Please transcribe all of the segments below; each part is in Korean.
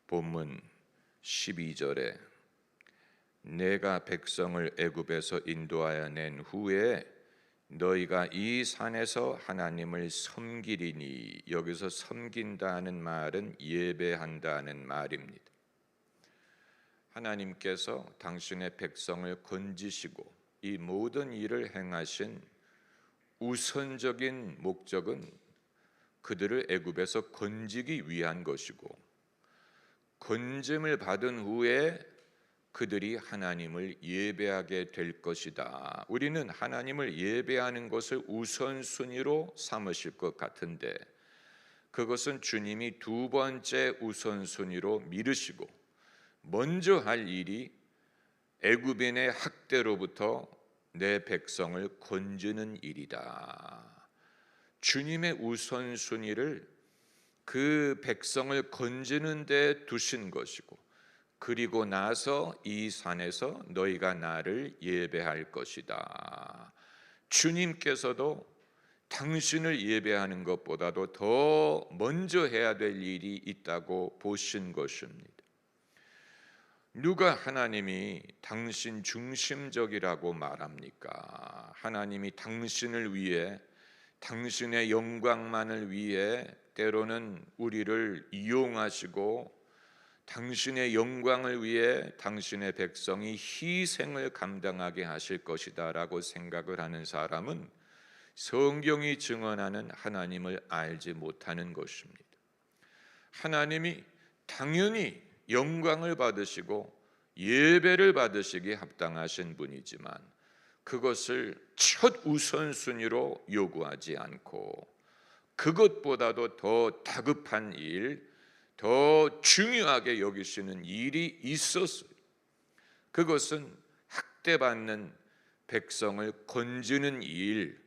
본문 12절에 내가 백성을 애굽에서 인도하여 낸 후에 너희가 이 산에서 하나님을 섬기리니, 여기서 섬긴다는 말은 예배한다는 말입니다. 하나님께서 당신의 백성을 건지시고 이 모든 일을 행하신 우선적인 목적은 그들을 애굽에서 건지기 위한 것이고, 건짐을 받은 후에 그들이 하나님을 예배하게 될 것이다. 우리는 하나님을 예배하는 것을 우선순위로 삼으실 것 같은데, 그것은 주님이 두 번째 우선순위로 미루시고 먼저 할 일이 애굽인의 학대로부터 내 백성을 건지는 일이다. 주님의 우선순위를 그 백성을 건지는 데 두신 것이고, 그리고 나서 이 산에서 너희가 나를 예배할 것이다. 주님께서도 당신을 예배하는 것보다도 더 먼저 해야 될 일이 있다고 보신 것입니다. 누가 하나님이 당신 중심적이라고 말합니까? 하나님이 당신을 위해, 당신의 영광만을 위해 때로는 우리를 이용하시고 당신의 영광을 위해 당신의 백성이 희생을 감당하게 하실 것이다 라고 생각을 하는 사람은 성경이 증언하는 하나님을 알지 못하는 것입니다. 하나님이 당연히 영광을 받으시고 예배를 받으시기에 합당하신 분이지만 그것을 첫 우선순위로 요구하지 않고 그것보다도 더 다급한 일, 더 중요하게 여기시는 일이 있었어요. 그것은 학대받는 백성을 건지는 일.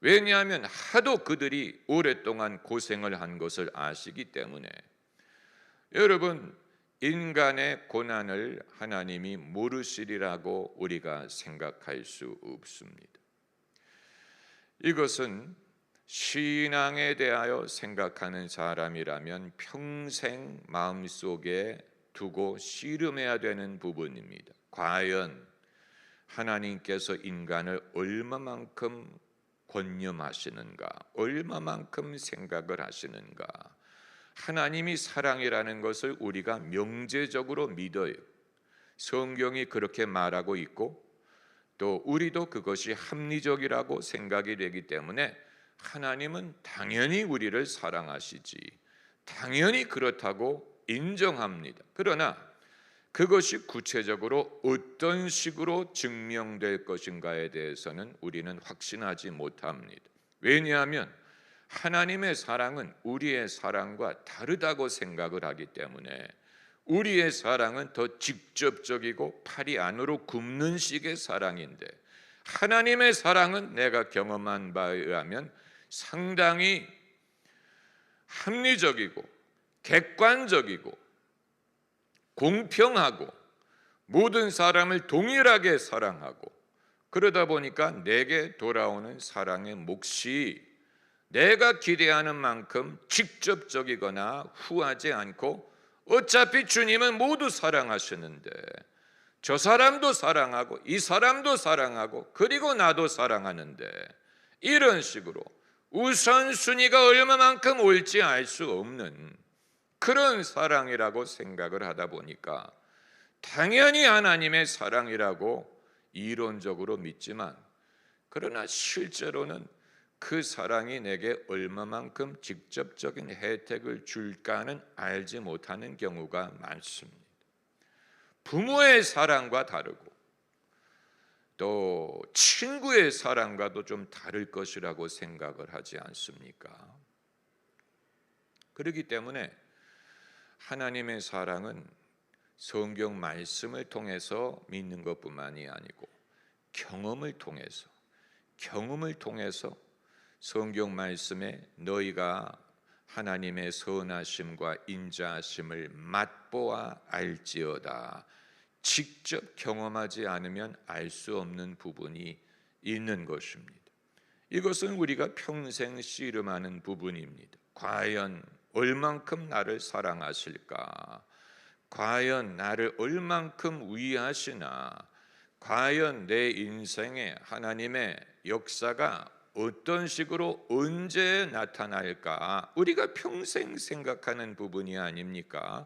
왜냐하면 하도 그들이 오랫동안 고생을 한 것을 아시기 때문에. 여러분, 인간의 고난을 하나님이 모르시리라고 우리가 생각할 수 없습니다. 이것은 신앙에 대하여 생각하는 사람이라면 평생 마음속에 두고 씨름해야 되는 부분입니다. 과연 하나님께서 인간을 얼마만큼 권념하시는가, 얼마만큼 생각을 하시는가. 하나님이 사랑이라는 것을 우리가 명제적으로 믿어요. 성경이 그렇게 말하고 있고 또 우리도 그것이 합리적이라고 생각이 되기 때문에 하나님은 당연히 우리를 사랑하시지, 당연히 그렇다고 인정합니다. 그러나 그것이 구체적으로 어떤 식으로 증명될 것인가에 대해서는 우리는 확신하지 못합니다. 왜냐하면 하나님의 사랑은 우리의 사랑과 다르다고 생각을 하기 때문에 우리의 사랑은 더 직접적이고 팔이 안으로 굽는 식의 사랑인데, 하나님의 사랑은 내가 경험한 바에 의하면 상당히 합리적이고 객관적이고 공평하고 모든 사람을 동일하게 사랑하고, 그러다 보니까 내게 돌아오는 사랑의 몫이 내가 기대하는 만큼 직접적이거나 후하지 않고, 어차피 주님은 모두 사랑하시는데 저 사람도 사랑하고 이 사람도 사랑하고 그리고 나도 사랑하는데, 이런 식으로 우선순위가 얼마만큼 옳지 알 수 없는 그런 사랑이라고 생각을 하다 보니까 당연히 하나님의 사랑이라고 이론적으로 믿지만, 그러나 실제로는 그 사랑이 내게 얼마만큼 직접적인 혜택을 줄까는 알지 못하는 경우가 많습니다. 부모의 사랑과 다르고 또 친구의 사랑과도 좀 다를 것이라고 생각을 하지 않습니까? 그렇기 때문에 하나님의 사랑은 성경 말씀을 통해서 믿는 것뿐만이 아니고 경험을 통해서 성경 말씀에 너희가 하나님의 선하심과 인자하심을 맛보아 알지어다, 직접 경험하지 않으면 알 수 없는 부분이 있는 것입니다. 이것은 우리가 평생 씨름하는 부분입니다. 과연 얼만큼 나를 사랑하실까? 과연 나를 얼만큼 위하시나, 과연 내 인생에 하나님의 역사가 어떤 식으로 언제 나타날까, 우리가 평생 생각하는 부분이 아닙니까?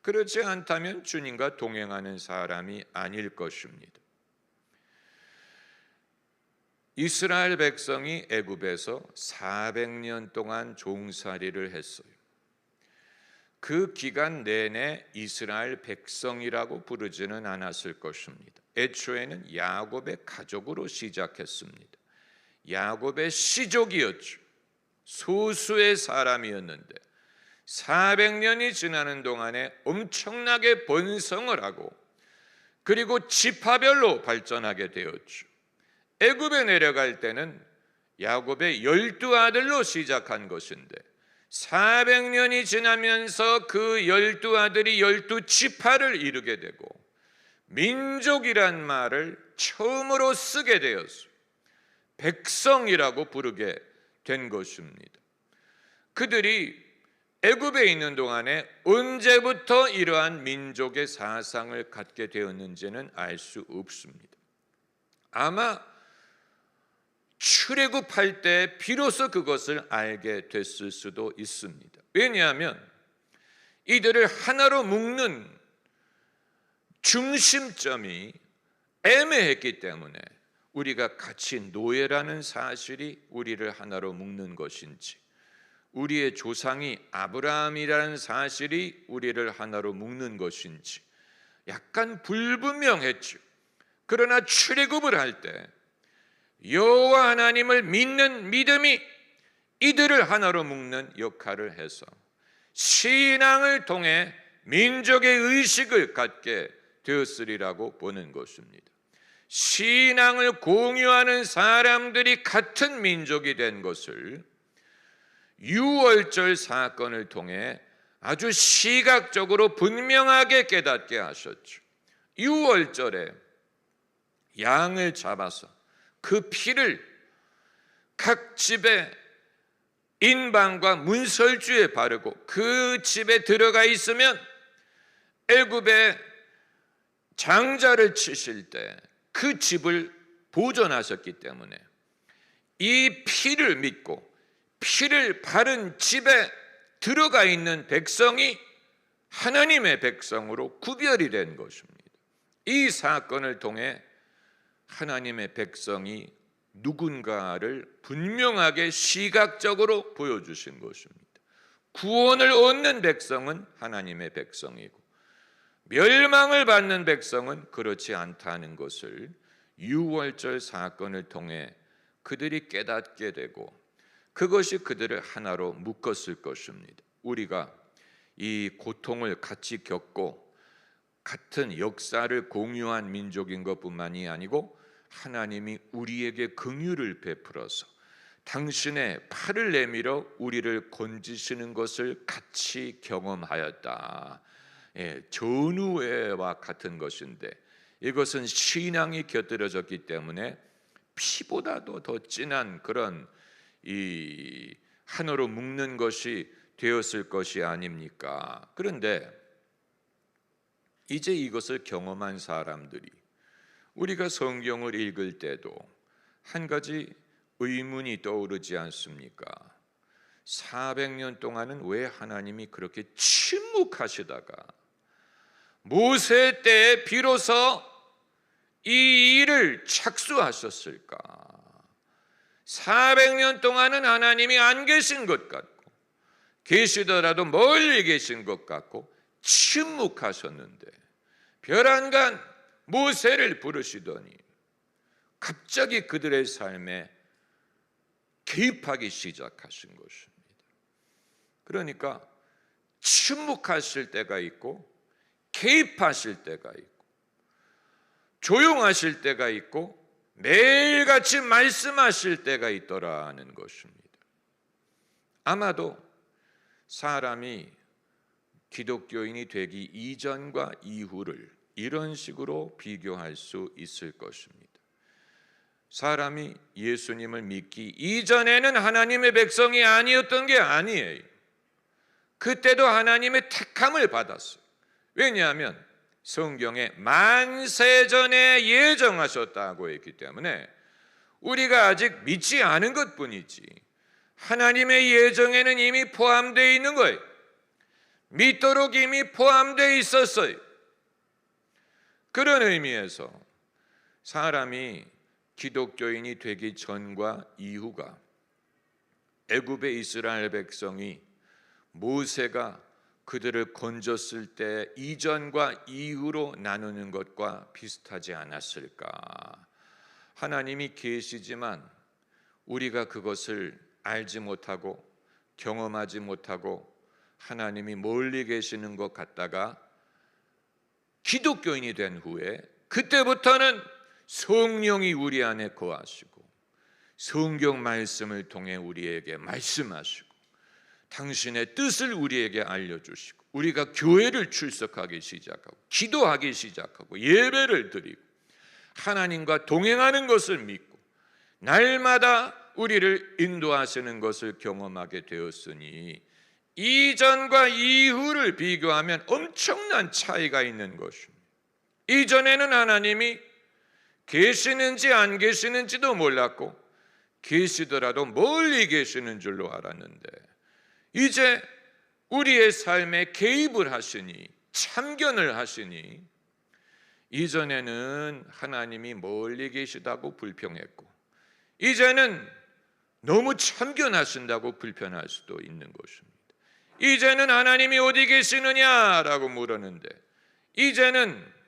그렇지 않다면 주님과 동행하는 사람이 아닐 것입니다. 이스라엘 백성이 애굽에서 400년 동안 종살이를 했어요. 그 기간 내내 이스라엘 백성이라고 부르지는 않았을 것입니다. 애초에는 야곱의 가족으로 시작했습니다. 야곱의 시족이었죠. 소수의 사람이었는데 400년이 지나는 동안에 엄청나게 번성을 하고 그리고 지파별로 발전하게 되었죠. 애굽에 내려갈 때는 야곱의 12아들로 시작한 것인데 400년이 지나면서 그 12아들이 12지파를 이루게 되고 민족이란 말을 처음으로 쓰게 되었어요. 백성이라고 부르게 된 것입니다. 그들이 애굽에 있는 동안에 언제부터 이러한 민족의 사상을 갖게 되었는지는 알 수 없습니다. 아마 출애굽할 때 비로소 그것을 알게 됐을 수도 있습니다. 왜냐하면 이들을 하나로 묶는 중심점이 애매했기 때문에, 우리가 같이 노예라는 사실이 우리를 하나로 묶는 것인지, 우리의 조상이 아브라함이라는 사실이 우리를 하나로 묶는 것인지 약간 불분명했죠. 그러나 출애굽을 할 때 여호와 하나님을 믿는 믿음이 이들을 하나로 묶는 역할을 해서 신앙을 통해 민족의 의식을 갖게 되었으리라고 보는 것입니다. 신앙을 공유하는 사람들이 같은 민족이 된 것을 유월절 사건을 통해 아주 시각적으로 분명하게 깨닫게 하셨죠. 유월절에 양을 잡아서 그 피를 각 집의 인방과 문설주에 바르고 그 집에 들어가 있으면 애굽의 장자를 치실 때 그 집을 보존하셨기 때문에 이 피를 믿고 피를 바른 집에 들어가 있는 백성이 하나님의 백성으로 구별이 된 것입니다. 이 사건을 통해 하나님의 백성이 누군가를 분명하게 시각적으로 보여주신 것입니다. 구원을 얻는 백성은 하나님의 백성이고 멸망을 받는 백성은 그렇지 않다는 것을 유월절 사건을 통해 그들이 깨닫게 되고 그것이 그들을 하나로 묶었을 것입니다. 우리가 이 고통을 같이 겪고 같은 역사를 공유한 민족인 것뿐만이 아니고 하나님이 우리에게 긍휼을 베풀어서 당신의 팔을 내밀어 우리를 건지시는 것을 같이 경험하였다. 전우회와 같은 것인데 이것은 신앙이 곁들여졌기 때문에 피보다도 더 진한 그런 이 하나로 묶는 것이 되었을 것이 아닙니까? 그런데 이제 이것을 경험한 사람들이 우리가 성경을 읽을 때도 한 가지 의문이 떠오르지 않습니까? 400년 동안은 왜 하나님이 그렇게 침묵하시다가 모세 때에 비로소 이 일을 착수하셨을까? 400년 동안은 하나님이 안 계신 것 같고 계시더라도 멀리 계신 것 같고 침묵하셨는데 벼랑간 모세를 부르시더니 갑자기 그들의 삶에 개입하기 시작하신 것입니다. 그러니까 침묵하실 때가 있고 개입하실 때가 있고 조용하실 때가 있고 매일같이 말씀하실 때가 있더라는 것입니다. 아마도 사람이 기독교인이 되기 이전과 이후를 이런 식으로 비교할 수 있을 것입니다. 사람이 예수님을 믿기 이전에는 하나님의 백성이 아니었던 게 아니에요. 그때도 하나님의 택함을 받았어요. 왜냐하면 성경에 만세전에 예정하셨다고 했기 때문에 우리가 아직 믿지 않은 것뿐이지 하나님의 예정에는 이미 포함되어 있는 거예요. 믿도록 이미 포함되어 있었어요. 그런 의미에서 사람이 기독교인이 되기 전과 이후가 애굽의 이스라엘 백성이 모세가 그들을 건졌을 때 이전과 이후로 나누는 것과 비슷하지 않았을까? 하나님이 계시지만 우리가 그것을 알지 못하고 경험하지 못하고 하나님이 멀리 계시는 것 같다가 기독교인이 된 후에 그때부터는 성령이 우리 안에 거하시고 성경 말씀을 통해 우리에게 말씀하시고 당신의 뜻을 우리에게 알려주시고 우리가 교회를 출석하기 시작하고 기도하기 시작하고 예배를 드리고 하나님과 동행하는 것을 믿고 날마다 우리를 인도하시는 것을 경험하게 되었으니 이전과 이후를 비교하면 엄청난 차이가 있는 것입니다. 이전에는 하나님이 계시는지 안 계시는지도 몰랐고 계시더라도 멀리 계시는 줄로 알았는데 이제 우리의 삶에 개입을 하시니 참견을 하시니 이전에는 하나님이 멀리 계시다고 불평했고 이제는 너무 참견하신다고 불편할 수도 있는 것입니다. 이제는 하나님이 어디 계시느냐라고 물었는데 이제는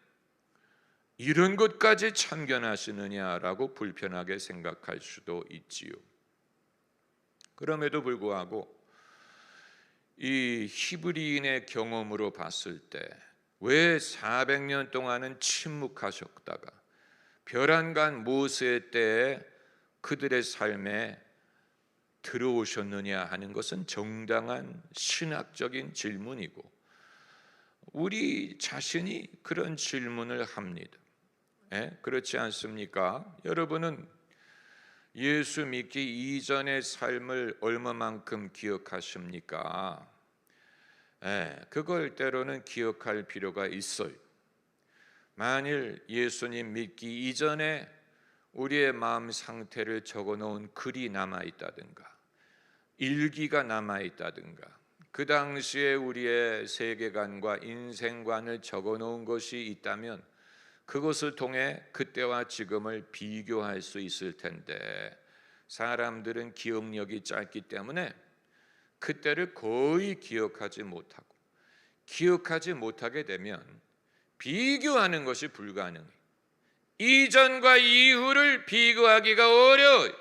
이런 것까지 참견하시느냐라고 불편하게 생각할 수도 있지요. 그럼에도 불구하고 이 히브리인의 경험으로 봤을 때 왜 400년 동안은 침묵하셨다가 벼랑간 모세 때에 그들의 삶에 들어오셨느냐 하는 것은 정당한 신학적인 질문이고 우리 자신이 그런 질문을 합니다. 그렇지 않습니까? 여러분은 예수 믿기 이전의 삶을 얼마만큼 기억하십니까? 그걸 때로는 기억할 필요가 있어요. 만일 예수님 믿기 이전에 우리의 마음 상태를 적어놓은 글이 남아있다든가 일기가 남아있다든가 그 당시에 우리의 세계관과 인생관을 적어놓은 것이 있다면 그것을 통해 그때와 지금을 비교할 수 있을 텐데 사람들은 기억력이 짧기 때문에 그때를 거의 기억하지 못하고 기억하지 못하게 되면 비교하는 것이 불가능해요. 이전과 이후를 비교하기가 어려워요.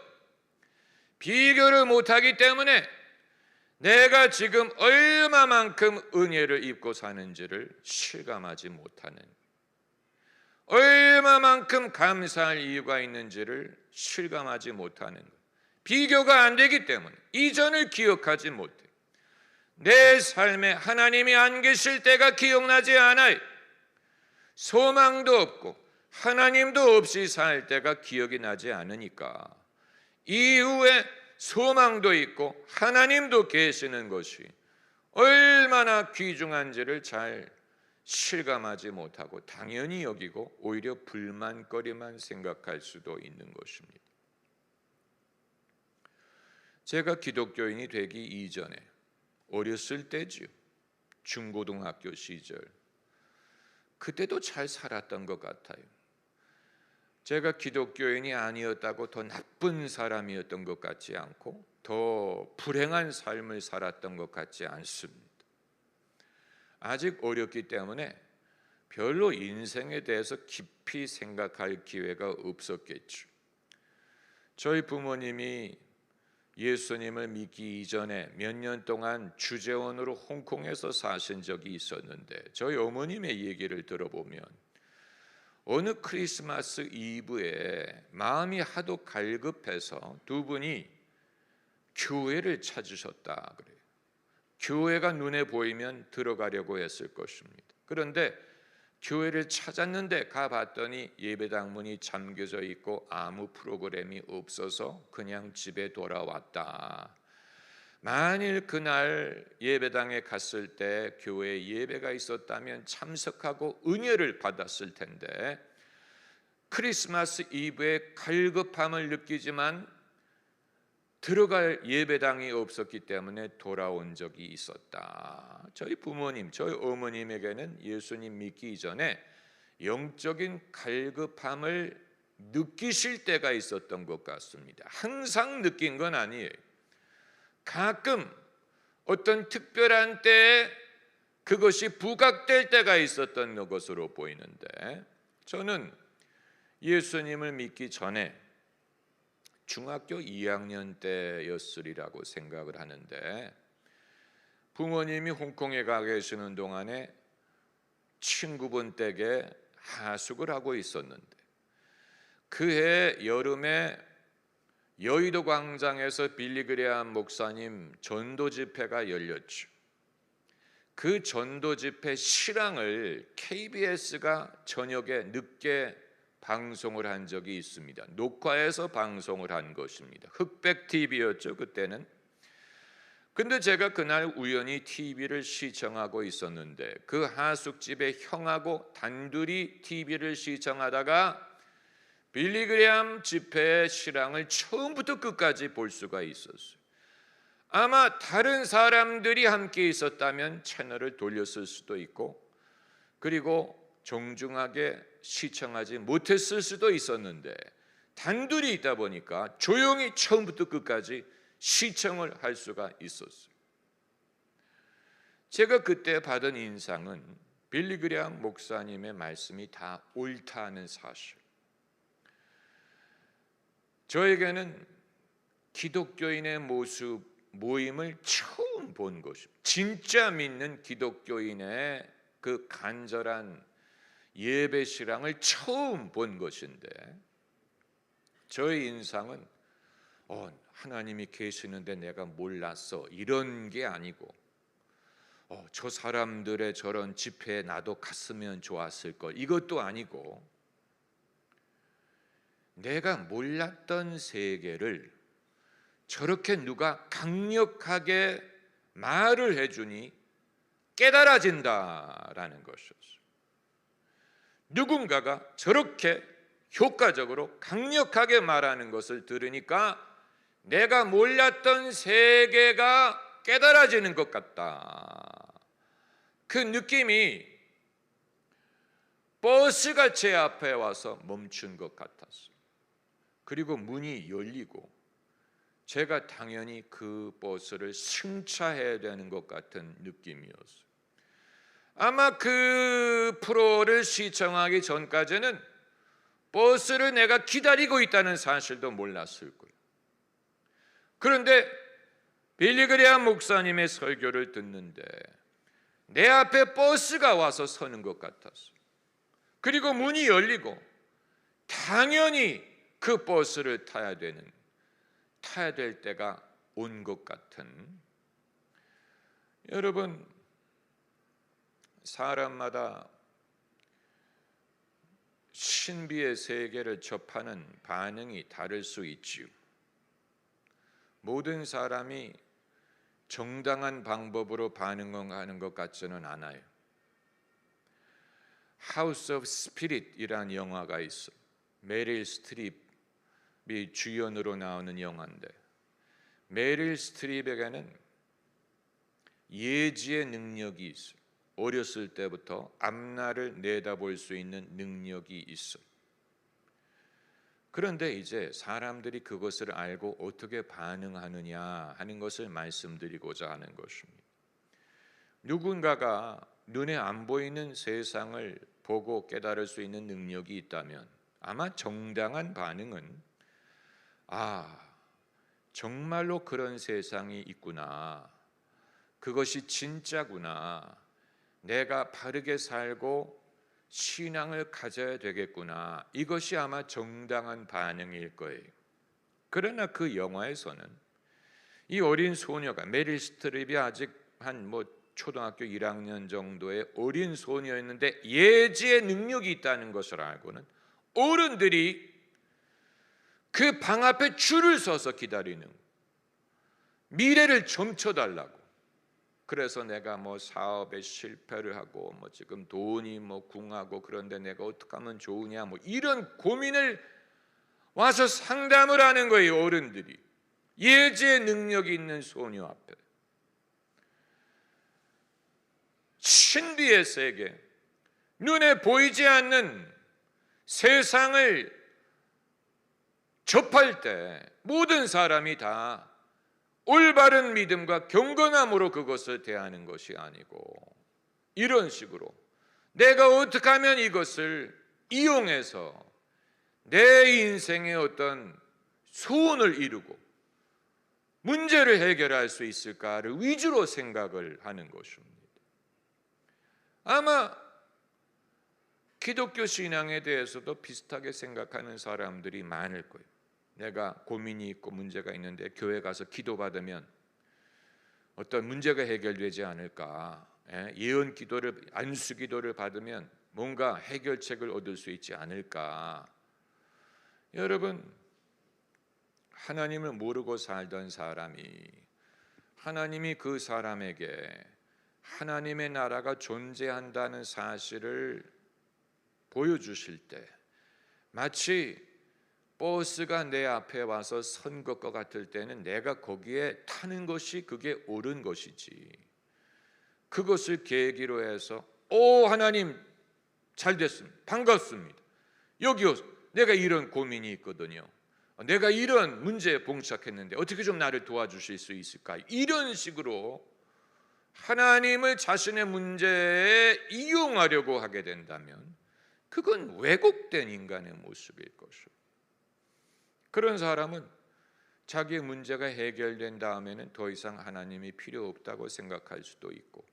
비교를 못하기 때문에 내가 지금 얼마만큼 은혜를 입고 사는지를 실감하지 못하는, 얼마만큼 감사할 이유가 있는지를 실감하지 못하는 것. 비교가 안 되기 때문에 이전을 기억하지 못해. 내 삶에 하나님이 안 계실 때가 기억나지 않아요. 소망도 없고 하나님도 없이 살 때가 기억이 나지 않으니까 이후에 소망도 있고 하나님도 계시는 것이 얼마나 귀중한지를 잘 실감하지 못하고 당연히 여기고 오히려 불만거리만 생각할 수도 있는 것입니다. 제가 기독교인이 되기 이전에 어렸을 때지요. 중고등학교 시절. 그때도 잘 살았던 것 같아요. 제가 기독교인이 아니었다고 더 나쁜 사람이었던 것 같지 않고 더 불행한 삶을 살았던 것 같지 않습니다. 아직 어렸기 때문에 별로 인생에 대해서 깊이 생각할 기회가 없었겠죠. 저희 부모님이 예수님을 믿기 이전에 몇 년 동안 주재원으로 홍콩에서 사신 적이 있었는데 저희 어머님의 얘기를 들어보면 어느 크리스마스 이브에 마음이 하도 갈급해서 두 분이 교회를 찾으셨다 그래요. 교회가 눈에 보이면 들어가려고 했을 것입니다. 그런데 교회를 찾았는데 가봤더니 예배당 문이 잠겨져 있고 아무 프로그램이 없어서 그냥 집에 돌아왔다. 만일 그날 예배당에 갔을 때 교회에 예배가 있었다면 참석하고 은혜를 받았을 텐데 크리스마스 이브에 갈급함을 느끼지만 들어갈 예배당이 없었기 때문에 돌아온 적이 있었다. 저희 부모님, 저희 어머님에게는 예수님 믿기 이전에 영적인 갈급함을 느끼실 때가 있었던 것 같습니다. 항상 느낀 건 아니에요. 가끔 어떤 특별한 때에 그것이 부각될 때가 있었던 것으로 보이는데, 저는 예수님을 믿기 전에 중학교 2학년 때였으리라고 생각을 하는데, 부모님이 홍콩에 가 계시는 동안에 친구분 댁에 하숙을 하고 있었는데, 그해 여름에 여의도 광장에서 빌리그레암 목사님 전도 집회가 열렸죠. 그 전도 집회 실황을 KBS가 저녁에 늦게 방송을 한 적이 있습니다. 녹화해서 방송을 한 것입니다. 흑백 TV였죠, 그때는. 근데 제가 그날 우연히 TV를 시청하고 있었는데 그 하숙집에 형하고 단둘이 TV를 시청하다가 빌리그레암 집회의 실황을 처음부터 끝까지 볼 수가 있었어요. 아마 다른 사람들이 함께 있었다면 채널을 돌렸을 수도 있고, 그리고 정중하게 시청하지 못했을 수도 있었는데, 단둘이 있다 보니까 조용히 처음부터 끝까지 시청을 할 수가 있었어요. 제가 그때 받은 인상은 빌리그레암 목사님의 말씀이 다 옳다는 사실. 저에게는 기독교인의 모임을 처음 본 것입니다. 진짜 믿는 기독교인의 그 간절한 예배 실황을 처음 본 것인데, 저의 인상은 하나님이 계시는데 내가 몰랐어, 이런 게 아니고, 저 사람들의 저런 집회에 나도 갔으면 좋았을 걸, 이것도 아니고, 내가 몰랐던 세계를 저렇게 누가 강력하게 말을 해주니 깨달아진다라는 것이었어요. 누군가가 저렇게 효과적으로 강력하게 말하는 것을 들으니까 내가 몰랐던 세계가 깨달아지는 것 같다. 그 느낌이 버스가 제 앞에 와서 멈춘 것 같았어요. 그리고 문이 열리고 제가 당연히 그 버스를 승차해야 되는 것 같은 느낌이었어요. 아마 그 프로를 시청하기 전까지는 버스를 내가 기다리고 있다는 사실도 몰랐을 거예요. 그런데 빌리그레암 목사님의 설교를 듣는데 내 앞에 버스가 와서 서는 것 같았어요. 그리고 문이 열리고 당연히 그 버스를 타야 될 때가 온 것 같은, 여러분, 사람마다 신비의 세계를 접하는 반응이 다를 수 있지요. 모든 사람이 정당한 방법으로 반응하는 것 같지는 않아요. 하우스 오브 스피릿이라는 영화가 있어. 메릴 스트립이 주연으로 나오는 영화인데, 메릴 스트립에게는 예지의 능력이 있어요. 어렸을 때부터 앞날을 내다볼 수 있는 능력이 있어요. 그런데 이제 사람들이 그것을 알고 어떻게 반응하느냐 하는 것을 말씀드리고자 하는 것입니다. 누군가가 눈에 안 보이는 세상을 보고 깨달을 수 있는 능력이 있다면 아마 정당한 반응은 정말로 그런 세상이 있구나, 그것이 진짜구나, 내가 바르게 살고 신앙을 가져야 되겠구나, 이것이 아마 정당한 반응일 거예요. 그러나 그 영화에서는 이 어린 소녀가, 메릴 스트립이 아직 한 초등학교 1학년 정도의 어린 소녀였는데 예지의 능력이 있다는 것을 알고는 어른들이 그 방 앞에 줄을 서서 기다리는, 미래를 점쳐달라고. 그래서 내가 뭐 사업에 실패를 하고 뭐 지금 돈이 뭐 궁하고 그런데 내가 어떻게 하면 좋으냐 뭐 이런 고민을 와서 상담을 하는 거예요. 어른들이 예지의 능력이 있는 소녀 앞에. 신비의 세계, 눈에 보이지 않는 세상을 접할 때 모든 사람이 다 올바른 믿음과 경건함으로 그것을 대하는 것이 아니고 이런 식으로 내가 어떻게 하면 이것을 이용해서 내 인생의 어떤 소원을 이루고 문제를 해결할 수 있을까를 위주로 생각을 하는 것입니다. 아마 기독교 신앙에 대해서도 비슷하게 생각하는 사람들이 많을 거예요. 내가 고민이 있고 문제가 있는데 교회 가서 기도받으면 어떤 문제가 해결되지 않을까? 예언 기도를, 안수 기도를 받으면 뭔가 해결책을 얻을 수 있지 않을까? 여러분, 하나님을 모르고 살던 사람이 하나님이 그 사람에게 하나님의 나라가 존재한다는 사실을 보여주실 때 마치 버스가 내 앞에 와서 선 것과 같을 때는 내가 거기에 타는 것이 그게 옳은 것이지, 그것을 계기로 해서 하나님 잘 됐습니다, 반갑습니다, 여기요 내가 이런 고민이 있거든요, 내가 이런 문제에 봉착했는데 어떻게 좀 나를 도와주실 수 있을까, 이런 식으로 하나님을 자신의 문제에 이용하려고 하게 된다면 그건 왜곡된 인간의 모습일 것이고, 그런 사람은 자기의 문제가 해결된 다음에는 더 이상 하나님이 필요 없다고 생각할 수도 있고,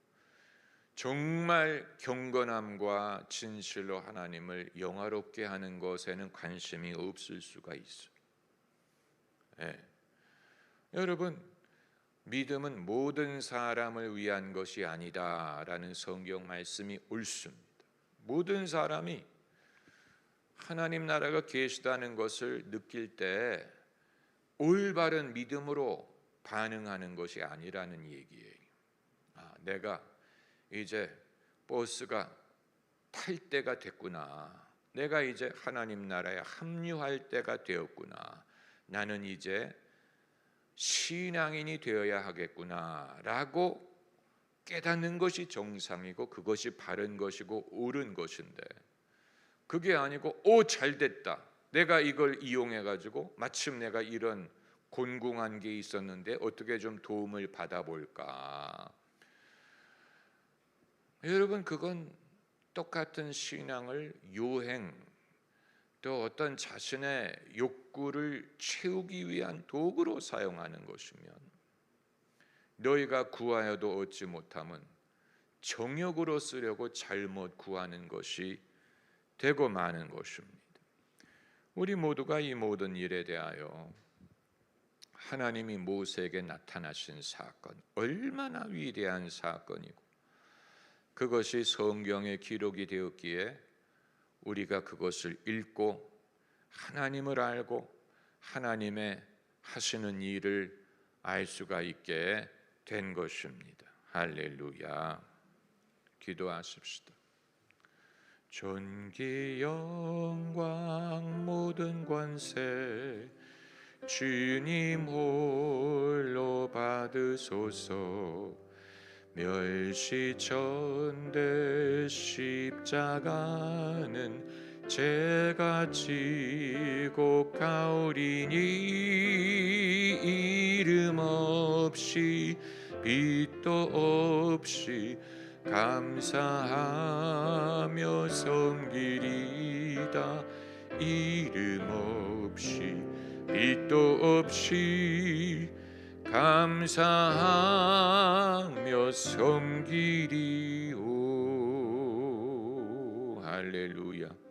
정말 경건함과 진실로 하나님을 영화롭게 하는 것에는 관심이 없을 수가 있어요. 여러분, 믿음은 모든 사람을 위한 것이 아니다라는 성경 말씀이 옳습니다. 모든 사람이 하나님 나라가 계시다는 것을 느낄 때 올바른 믿음으로 반응하는 것이 아니라는 얘기예요. 내가 이제 버스가 탈 때가 됐구나, 내가 이제 하나님 나라에 합류할 때가 되었구나, 나는 이제 신앙인이 되어야 하겠구나 라고 깨닫는 것이 정상이고 그것이 바른 것이고 옳은 것인데, 그게 아니고 잘됐다, 내가 이걸 이용해 가지고 마침 내가 이런 곤궁한 게 있었는데 어떻게 좀 도움을 받아볼까. 여러분, 그건 똑같은 신앙을 요행, 또 어떤 자신의 욕구를 채우기 위한 도구로 사용하는 것이면, 너희가 구하여도 얻지 못함은 정욕으로 쓰려고 잘못 구하는 것이 되고 마는 것입니다. 우리 모두가 이 모든 일에 대하여 하나님이 모세에게 나타나신 사건, 얼마나 위대한 사건이고 그것이 성경에 기록이 되었기에 우리가 그것을 읽고 하나님을 알고 하나님의 하시는 일을 알 수가 있게 된 것입니다. 할렐루야. 기도하십시다. 존귀 영광 모든 권세 주님 홀로 받으소서. 멸시천대 십자가는 제가 지고 가오리니 이름 없이 빛도 없이 감사하며 섬기리다. 이름 없이 빛도 없이 감사하며 섬기리오. 할렐루야.